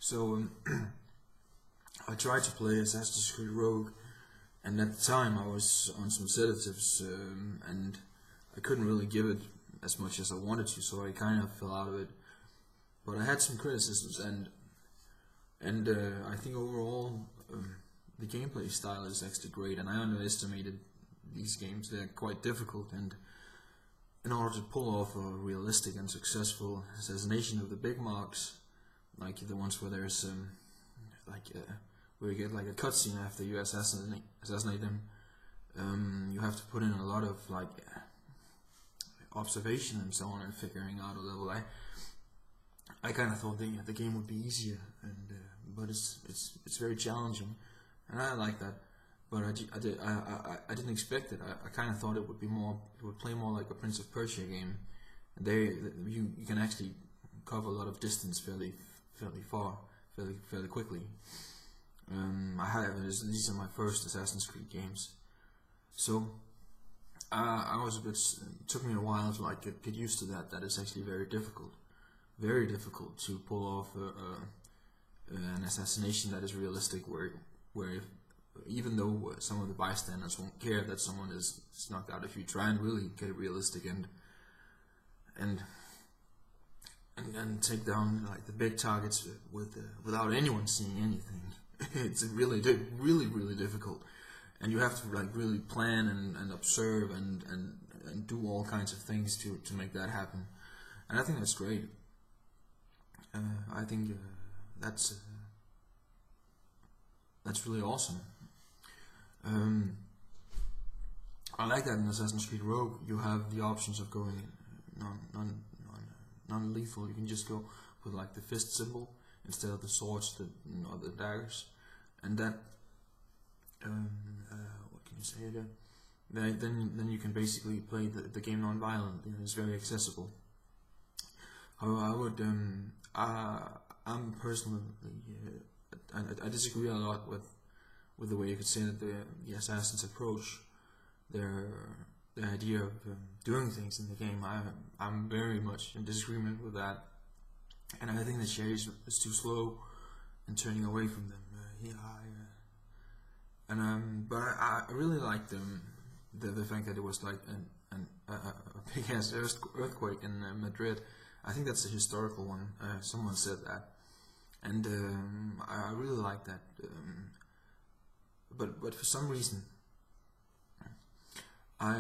So I tried to play Assassin's Creed Rogue, and at the time I was on some sedatives, and I couldn't really give it as much as I wanted to, so I kind of fell out of it. But I had some criticisms, and I think overall the gameplay style is actually great, and I underestimated these games. They're quite difficult, and in order to pull off a realistic and successful assassination of the big marks, like the ones where there's where you get like a cutscene after you assassinate them, you have to put in a lot of like observation and so on, and figuring out a level. I kind of thought the game would be easier, and but it's very challenging, and I like that. But I didn't expect it. I kind of thought it would play more like a Prince of Persia game. And you can actually cover a lot of distance fairly far, fairly quickly. These are my first Assassin's Creed games, so I was a bit. It took me a while to like get used to that. That is actually very difficult to pull off an assassination that is realistic, where even though some of the bystanders won't care that someone is knocked out, if you try and really get it realistic and take down like the big targets without anyone seeing anything, it's really difficult, and you have to like really plan and observe and do all kinds of things to make that happen, and I think that's great. I think that's really awesome. I like that in Assassin's Creed Rogue you have the options of going non-lethal. You can just go with like the fist symbol instead of the swords or the daggers, and that what can you say there? Then you can basically play the game non-violent. It's very accessible. However, I'm personally I disagree a lot with the way you could say that the assassins approach their idea of doing things in the game. I'm very much in disagreement with that, and I think that Sherry is too slow in turning away from them. But I really liked the fact that it was like a big ass earthquake in Madrid. I think that's a historical one. Someone said that, and I really like that. But for some reason, I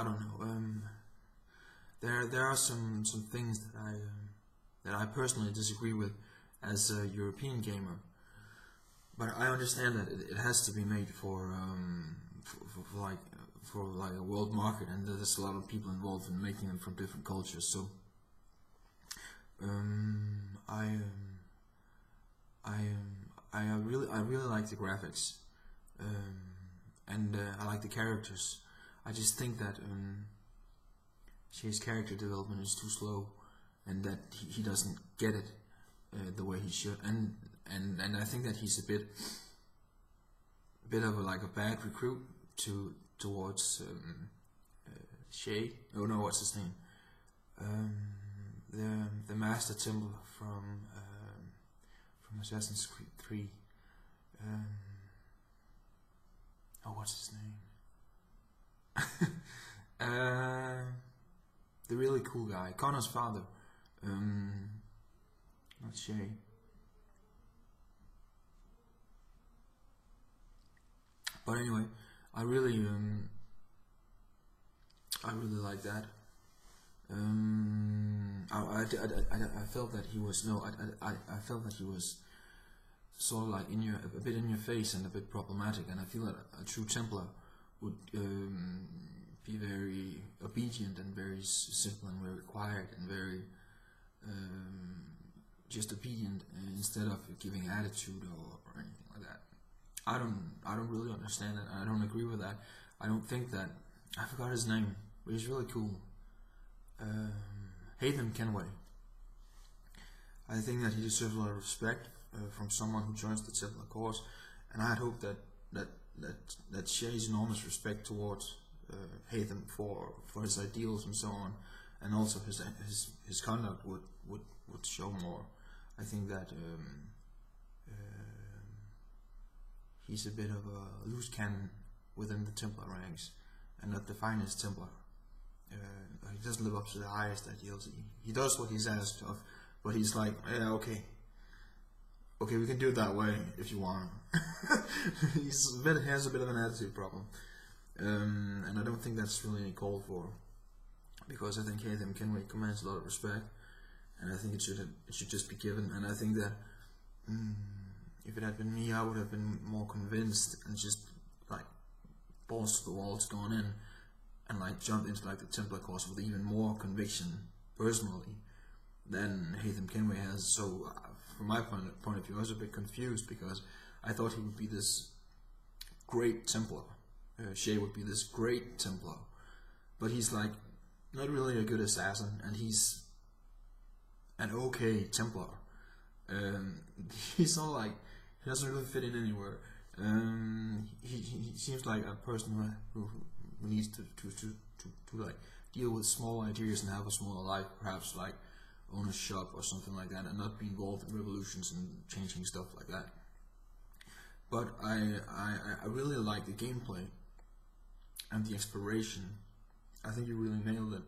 don't know. There are some things that I personally disagree with as a European gamer. But I understand that it has to be made for a world market, and there's a lot of people involved in making them from different cultures. So I really like the graphics, and I like the characters. I just think that his character development is too slow, and that he doesn't get it the way he should. And I think that he's a bit of a bad recruit towards Shay. Oh no, what's his name? The Master Templar from Assassin's Creed 3. What's his name? The really cool guy, Connor's father. Not Shay. But anyway, I really like that. I felt that he was I felt that he was sort of like a bit in your face and a bit problematic, and I feel that a true Templar would be very obedient and very simple and very quiet and very just obedient, instead of giving attitude or anything like that. I don't really understand that. I don't agree with that. I don't think that. I forgot his name, but he's really cool. Haytham Kenway. I think that he deserves a lot of respect from someone who joins the Templar cause, and I'd hope that Shay's enormous respect towards Haytham for his ideals and so on, and also his conduct would show more. I think that he's a bit of a loose cannon within the Templar ranks, and not the finest Templar. He doesn't live up to the highest ideals. He does what he's asked of, but he's like, yeah, okay, we can do it that way if you want. He has a bit of an attitude problem, and I don't think that's really called for, because I think Haytham Kenway commands a lot of respect, and I think it should just be given. And I think that if it had been me, I would have been more convinced and just like balls to the walls gone in and like jumped into like the Templar cause with even more conviction personally than Haytham Kenway has. So from my point of view, I was a bit confused, because I thought he would be this great Templar. Shay would be this great Templar, but he's like not really a good assassin, and he's an okay Templar. He's not like, he doesn't really fit in anywhere. He seems like a person who needs to like deal with small ideas and have a smaller life, perhaps like own a shop or something like that, and not be involved in revolutions and changing stuff like that. But I really like the gameplay and the exploration. I think you really nailed it.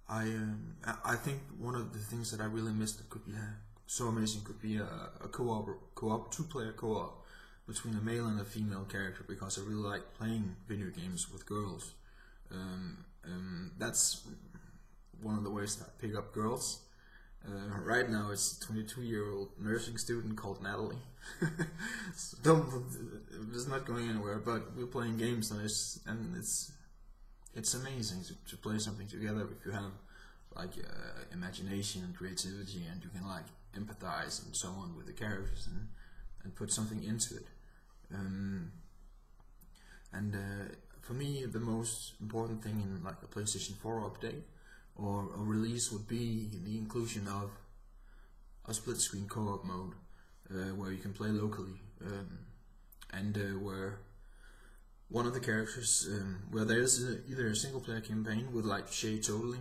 I think one of the things that I really missed that could be so amazing could be a co-op, two-player co-op between a male and a female character, because I really like playing video games with girls. That's one of the ways that I pick up girls. Right now it's a 22-year-old nursing student called Natalie. It's not going anywhere, but we're playing games, and it's amazing to play something together if you have like imagination and creativity, and you can like empathize and so on with the characters and put something into it. For me, the most important thing in like a PlayStation 4 update or a release would be the inclusion of a split-screen co-op mode, where you can play locally, and where one of the characters, where there's either a single-player campaign with like Shay totally,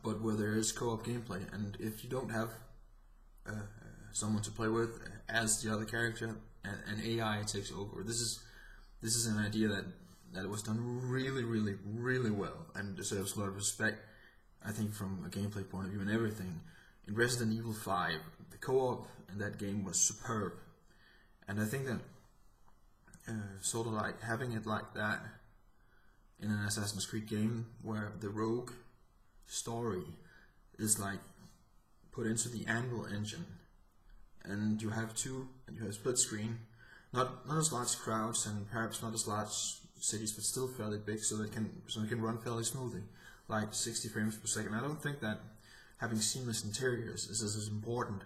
but where there is co-op gameplay, and if you don't have someone to play with as the other character, an AI takes over. This is an idea that was done really well, and deserves a lot of respect, I think, from a gameplay point of view and everything. In Resident Evil 5, the co-op in that game was superb, and I think that sort of like having it like that in an Assassin's Creed game, where the rogue story is like put into the Anvil engine, and you have split screen, not as large crowds and perhaps not as large cities, but still fairly big, so it can run fairly smoothly, like 60 frames per second. I don't think that having seamless interiors is as important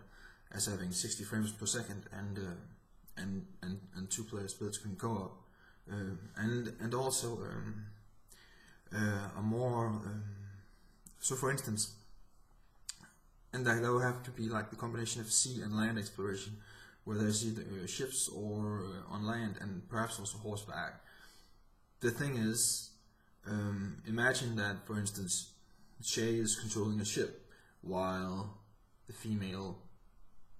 as having 60 frames per second and two-player split-screen co-op, and also a more so for instance, and that would have to be like the combination of sea and land exploration, where there's either ships or on land, and perhaps also horseback. The thing is, imagine that, for instance, Shay is controlling a ship while the female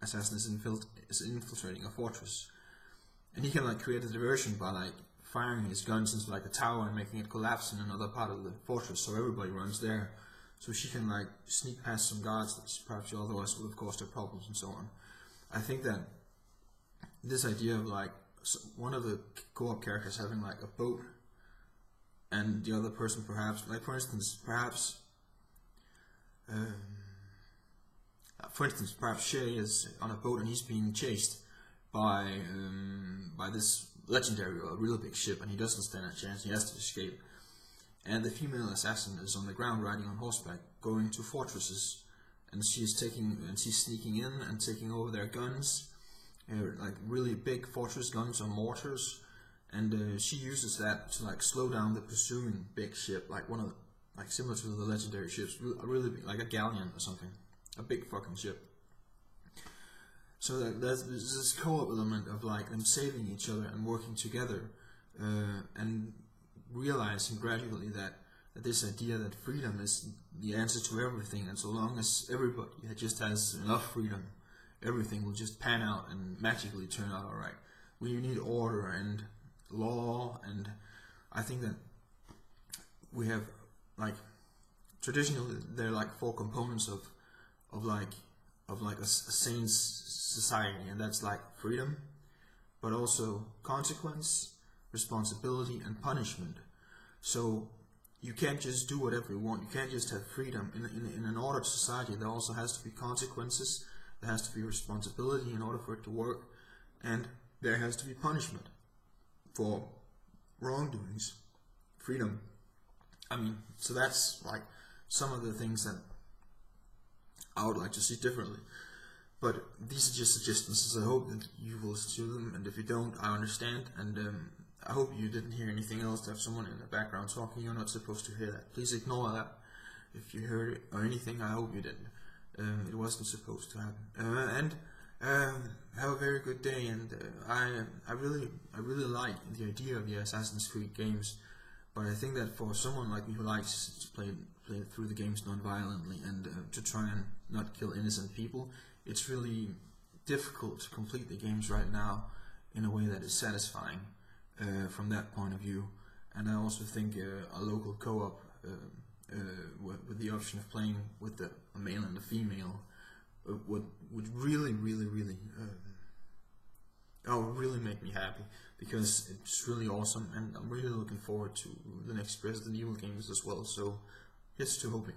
assassin is infiltrating a fortress, and he can like create a diversion by like firing his guns into like a tower and making it collapse in another part of the fortress, so everybody runs there, so she can like sneak past some guards that perhaps otherwise would have caused her problems and so on. I think that this idea of like one of the co-op characters having like a boat, and the other person perhaps, like for instance, perhaps Shay is on a boat and he's being chased by this legendary or really big ship, and he doesn't stand a chance. He has to escape. And the female assassin is on the ground riding on horseback, going to fortresses, and she's sneaking in and taking over their guns, like really big fortress guns or mortars, and she uses that to like slow down the pursuing big ship, like one of the, like similar to the legendary ships, really big, like a galleon or something, a big fucking ship. So that there's this co-op element of like them saving each other and working together, and realizing gradually that this idea that freedom is the answer to everything, and so long as everybody just has enough freedom, everything will just pan out and magically turn out alright. We need order and law, and I think that we have, like, traditionally there are like 4 components of a sane society, and that's like freedom, but also consequence, responsibility, and punishment. So you can't just do whatever you want. You can't just have freedom. In an ordered society, there also has to be consequences. There has to be responsibility in order for it to work, and there has to be punishment for wrongdoings. Freedom. I mean, so that's like some of the things that I would like to see differently. But these are just suggestions. I hope that you will listen to them, and if you don't, I understand. And I hope you didn't hear anything else. To have someone in the background talking, you're not supposed to hear that. Please ignore that. If you heard it or anything, I hope you didn't. It wasn't supposed to happen. Have a very good day. And I really like the idea of the Assassin's Creed games. But I think that for someone like me who likes to play through the games non-violently and to try and not kill innocent people, it's really difficult to complete the games right now in a way that is satisfying from that point of view. And I also think a local co-op with the option of playing with a male and a female would really make me happy, because it's really awesome, and I'm really looking forward to the next Resident Evil games as well. So here's to hoping.